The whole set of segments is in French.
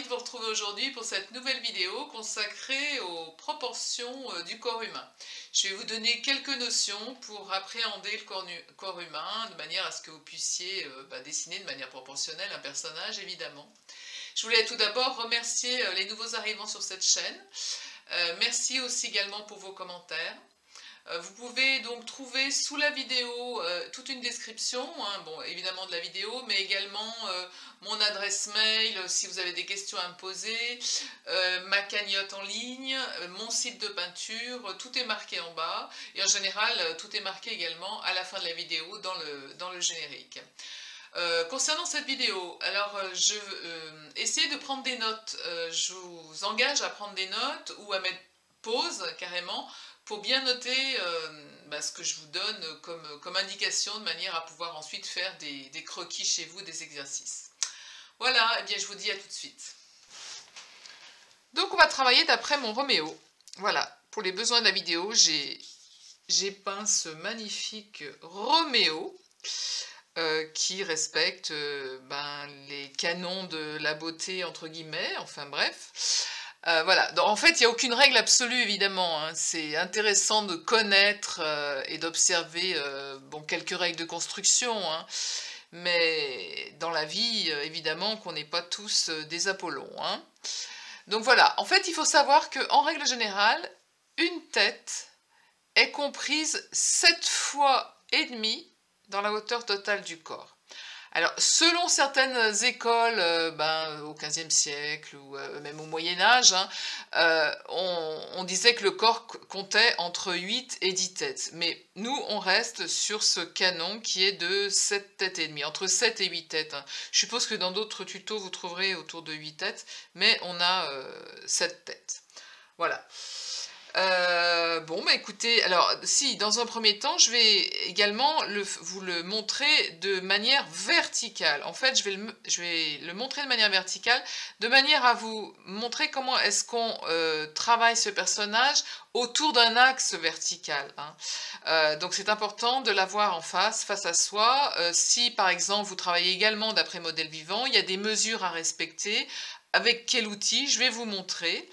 ravie de vous retrouver aujourd'hui pour cette nouvelle vidéo consacrée aux proportions du corps humain. Je vais vous donner quelques notions pour appréhender le corps humain de manière à ce que vous puissiez dessiner de manière proportionnelle un personnage, évidemment. Je voulais tout d'abord remercier les nouveaux arrivants sur cette chaîne. Merci aussi également pour vos commentaires. Vous pouvez donc trouver sous la vidéo toute une description, bon, évidemment de la vidéo, mais également mon adresse mail si vous avez des questions à me poser, ma cagnotte en ligne, mon site de peinture, tout est marqué en bas, et en général tout est marqué également à la fin de la vidéo dans le générique. Concernant cette vidéo, alors essayez de prendre des notes, je vous engage à prendre des notes ou à mettre pause carrément, pour bien noter ce que je vous donne comme indication, de manière à pouvoir ensuite faire des croquis chez vous, des exercices. Voilà, et bien je vous dis à tout de suite. Donc on va travailler d'après mon Roméo. Voilà, pour les besoins de la vidéo, j'ai peint ce magnifique Roméo qui respecte les canons de la beauté, entre guillemets, enfin bref. Voilà, donc, en fait, il n'y a aucune règle absolue, évidemment. C'est intéressant de connaître et d'observer quelques règles de construction, mais dans la vie, évidemment, qu'on n'est pas tous des Apollons. Donc voilà, en fait, il faut savoir qu'en règle générale, une tête est comprise 7 fois et demi dans la hauteur totale du corps. Alors, selon certaines écoles, au XVe siècle ou même au Moyen-Âge, on disait que le corps comptait entre 8 et 10 têtes. Mais nous, on reste sur ce canon qui est de 7 têtes et demie, entre 7 et 8 têtes. Je suppose que dans d'autres tutos, vous trouverez autour de 8 têtes, mais on a 7 têtes. Voilà. Écoutez, alors si dans un premier temps je vais également vous le montrer de manière verticale. En fait je vais le montrer de manière verticale, de manière à vous montrer comment est-ce qu'on travaille ce personnage autour d'un axe vertical. Donc c'est important de l'avoir en face à soi. Si par exemple vous travaillez également d'après modèle vivant, il y a des mesures à respecter. Avec quel outil, je vais vous montrer.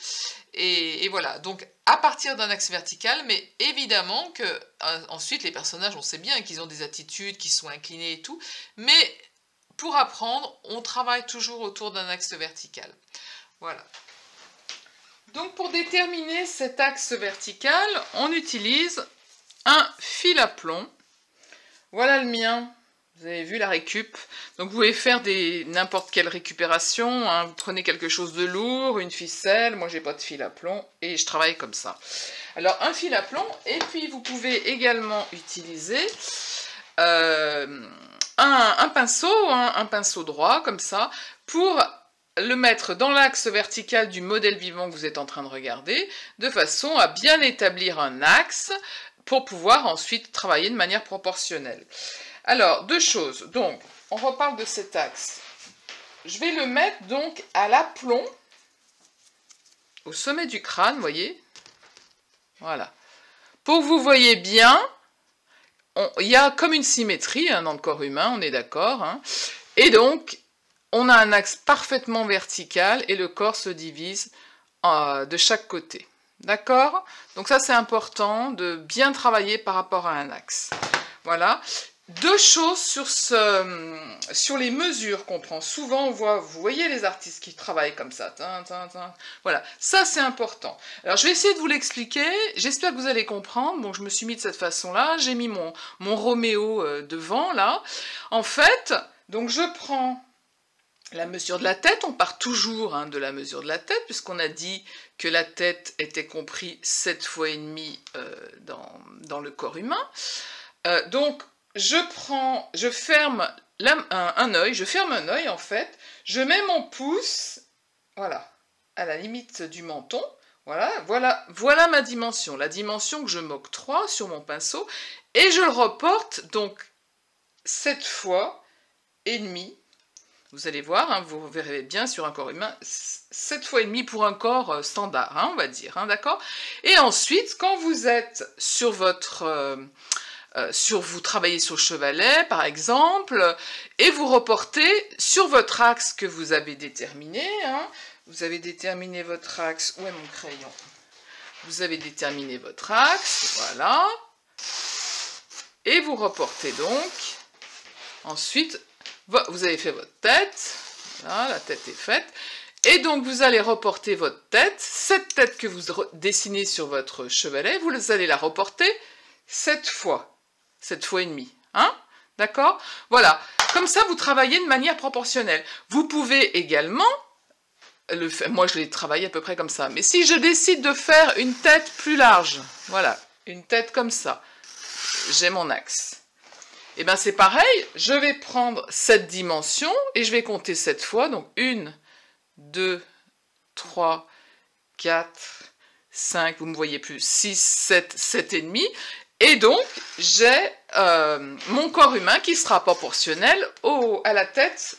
Et voilà, donc à partir d'un axe vertical, mais évidemment que ensuite les personnages, on sait bien qu'ils ont des attitudes qui sont inclinées et tout, mais pour apprendre, on travaille toujours autour d'un axe vertical. Voilà. Donc pour déterminer cet axe vertical, on utilise un fil à plomb. Voilà le mien. Vous avez vu la récup. Donc vous pouvez faire n'importe quelle récupération. Vous prenez quelque chose de lourd, une ficelle. Moi j'ai pas de fil à plomb et je travaille comme ça. Alors un fil à plomb, et puis vous pouvez également utiliser un pinceau droit comme ça, pour le mettre dans l'axe vertical du modèle vivant que vous êtes en train de regarder, de façon à bien établir un axe pour pouvoir ensuite travailler de manière proportionnelle. Alors, deux choses. Donc, on reparle de cet axe. Je vais le mettre donc à l'aplomb, au sommet du crâne, vous voyez. Voilà. Pour que vous voyez bien, il y a comme une symétrie dans le corps humain, on est d'accord. Et donc, on a un axe parfaitement vertical et le corps se divise de chaque côté. D'accord? Donc ça, c'est important de bien travailler par rapport à un axe. Voilà. Deux choses sur les mesures qu'on prend. Souvent, vous voyez les artistes qui travaillent comme ça. Voilà, ça c'est important. Alors, je vais essayer de vous l'expliquer. J'espère que vous allez comprendre. Bon, je me suis mis de cette façon-là. J'ai mis mon Roméo devant, là. En fait, donc je prends la mesure de la tête. On part toujours de la mesure de la tête, puisqu'on a dit que la tête était comprise 7 fois et demi dans le corps humain. Donc, je ferme un œil en fait, je mets mon pouce, voilà, à la limite du menton, voilà ma dimension, la dimension que je m'octroie sur mon pinceau, et je le reporte donc 7 fois et demi, vous allez voir, vous verrez bien sur un corps humain, 7 fois et demi pour un corps standard, on va dire, d'accord? Et ensuite, quand vous êtes sur vous travaillez sur le chevalet, par exemple, et vous reportez sur votre axe que vous avez déterminé, Vous avez déterminé votre axe. Où est mon crayon? Vous avez déterminé votre axe, voilà. Et vous reportez donc. Ensuite, vous avez fait votre tête. Voilà, la tête est faite. Et donc, vous allez reporter votre tête. Cette tête que vous dessinez sur votre chevalet, vous allez la reporter 7 fois. 7 fois et demi. Hein? D'accord? Voilà. Comme ça, vous travaillez de manière proportionnelle. Vous pouvez également, moi je l'ai travaillé à peu près comme ça, mais si je décide de faire une tête plus large, voilà, une tête comme ça, j'ai mon axe. Et bien c'est pareil, je vais prendre cette dimension et je vais compter 7 fois, donc 1, 2, 3, 4, 5, vous ne me voyez plus, 6, 7, 7 et demi. Et donc, j'ai mon corps humain qui sera proportionnel à la tête,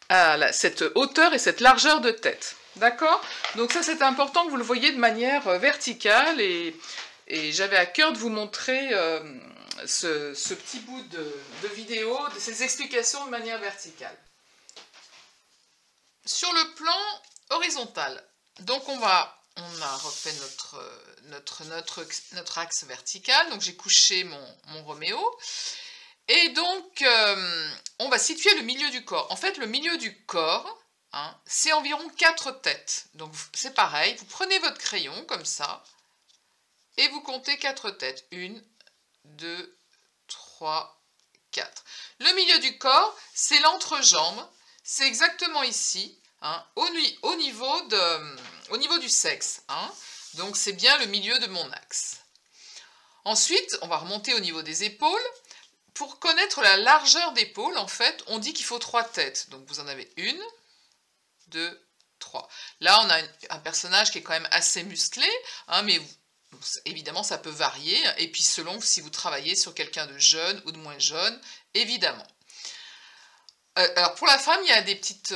à cette hauteur et cette largeur de tête. D'accord? Donc ça, c'est important que vous le voyez de manière verticale et j'avais à cœur de vous montrer ce petit bout de vidéo, de ces explications de manière verticale. Sur le plan horizontal, donc on a refait notre axe vertical, donc j'ai couché mon Roméo, et donc on va situer le milieu du corps. En fait, le milieu du corps, hein, c'est environ 4 têtes, donc c'est pareil, vous prenez votre crayon comme ça, et vous comptez 4 têtes, 1, 2, 3, 4. Le milieu du corps, c'est l'entrejambe, c'est exactement ici, hein, au niveau du sexe. Hein. Donc c'est bien le milieu de mon axe. Ensuite, on va remonter au niveau des épaules. Pour connaître la largeur d'épaule, en fait, on dit qu'il faut 3 têtes. Donc vous en avez 1, 2, 3. Là, on a un personnage qui est quand même assez musclé, hein, mais évidemment, ça peut varier. Et puis selon si vous travaillez sur quelqu'un de jeune ou de moins jeune, évidemment. Alors pour la femme, il y a des petites...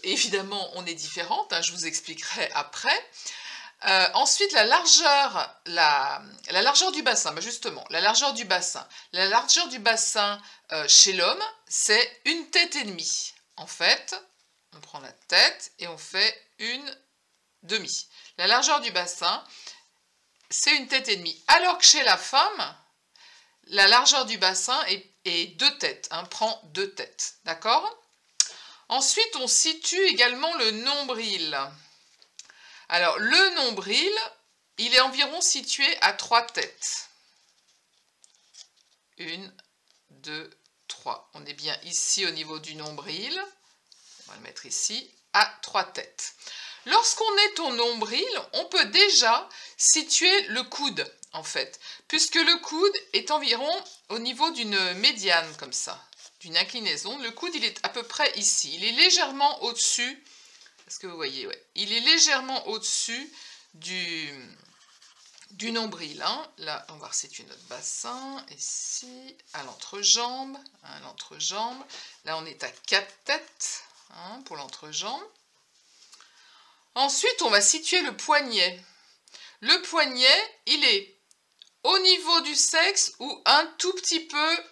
évidemment, on est différentes, hein, je vous expliquerai après. Ensuite, la largeur du bassin, ben justement, la largeur du bassin. La largeur du bassin chez l'homme, c'est 1 tête et demie. En fait, on prend la tête et on fait 1 demi. La largeur du bassin, c'est 1 tête et demie. Alors que chez la femme, la largeur du bassin est 2 têtes, hein, prend 2 têtes, d'accord? Ensuite, on situe également le nombril. Alors, le nombril, il est environ situé à 3 têtes. 1, 2, 3. On est bien ici au niveau du nombril. On va le mettre ici, à 3 têtes. Lorsqu'on est au nombril, on peut déjà situer le coude, en fait, puisque le coude est environ au niveau d'une médiane, comme ça, d'une inclinaison. Le coude, il est à peu près ici. Il est légèrement au-dessus, est-ce que vous voyez? Ouais. Il est légèrement au-dessus du nombril. Hein. Là, on va resituer notre bassin, ici, à l'entrejambe. Hein, l'entrejambe. Là, on est à 4 têtes, hein, pour l'entrejambe. Ensuite, on va situer le poignet. Le poignet, il est au niveau du sexe ou un tout petit peu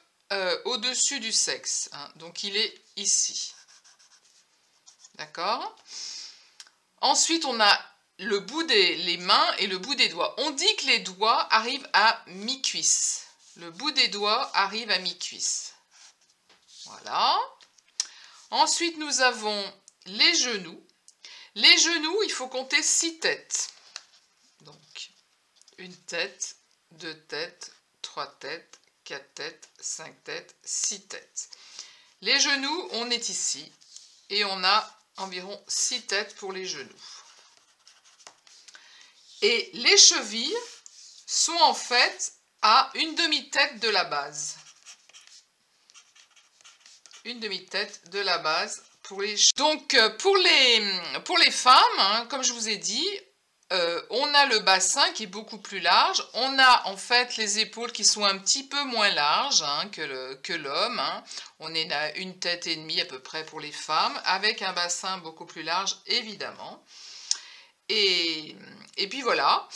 au-dessus du sexe. Hein. Donc, il est ici. D'accord? Ensuite, on a le bout des mains et le bout des doigts. On dit que les doigts arrivent à mi-cuisse. Le bout des doigts arrive à mi-cuisse. Voilà. Ensuite, nous avons les genoux. Les genoux, il faut compter 6 têtes. Donc, 1 tête, 2 têtes, 3 têtes, 4 têtes, 5 têtes, 6 têtes. Les genoux, on est ici. Et on a environ 6 têtes pour les genoux. Et les chevilles sont en fait à 1 demi-tête de la base. 1 demi-tête de la base. Donc pour les femmes, hein, comme je vous ai dit, on a le bassin qui est beaucoup plus large. On a en fait les épaules qui sont un petit peu moins larges, hein, que l'homme. Hein. On est à 1 tête et demie à peu près pour les femmes, avec un bassin beaucoup plus large évidemment. Et puis voilà.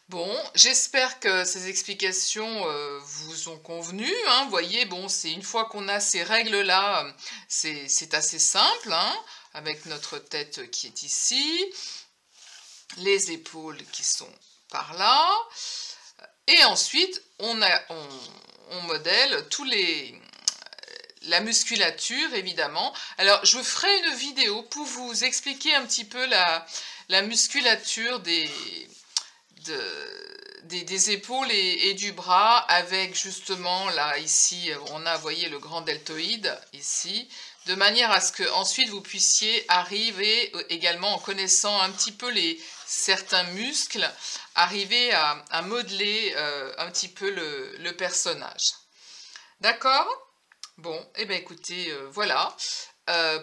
Bon, j'espère que ces explications vous ont convenu. Hein. Vous voyez, bon, c'est une fois qu'on a ces règles-là, c'est assez simple. Hein. avec notre tête qui est ici, les épaules qui sont par là, et ensuite on modèle la musculature évidemment. Alors je ferai une vidéo pour vous expliquer un petit peu la musculature des épaules et du bras, avec justement là ici on a, vous voyez, le grand deltoïde ici, de manière à ce que ensuite vous puissiez arriver également, en connaissant un petit peu certains muscles, arriver à modeler un petit peu le personnage. D'accord? Bon, et bien écoutez, voilà.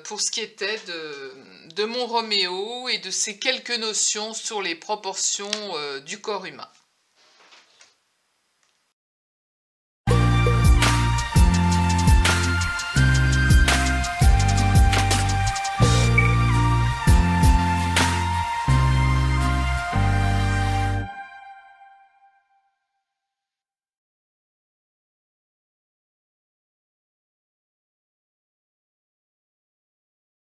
Pour ce qui était de mon Roméo et de ces quelques notions sur les proportions du corps humain.